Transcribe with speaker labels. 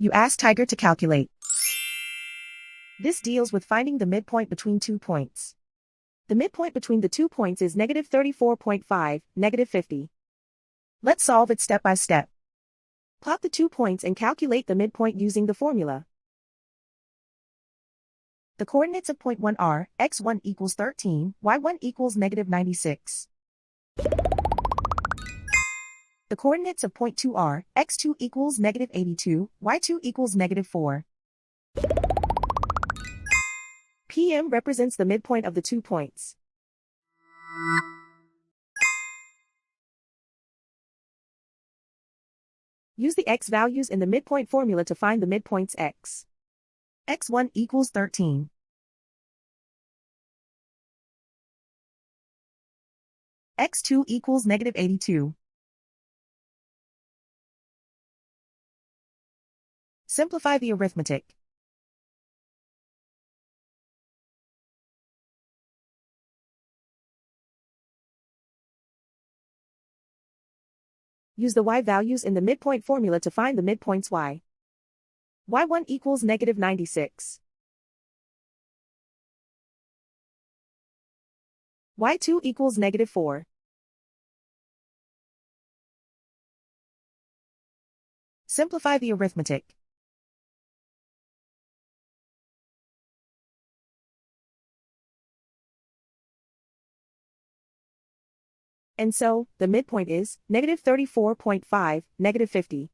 Speaker 1: You ask Tiger to calculate. This deals with finding the midpoint between 2 points. The midpoint between the 2 points is negative 34.5, negative 50. Let's solve it step by step. Plot the 2 points and calculate the midpoint using the formula. The coordinates of point 1 are, x1 equals 13, y1 equals negative 96. The coordinates of point 2 are, x2 equals negative 82, y2 equals negative 4. PM represents the midpoint of the 2 points. Use the x values in the midpoint formula to find the midpoints x. x1 equals 13. x2 equals negative 82. Simplify the arithmetic. Use the y values in the midpoint formula to find the midpoints y. y1 equals negative 96. y2 equals negative 4. Simplify the arithmetic. And so, the midpoint is negative 34.5, negative 50.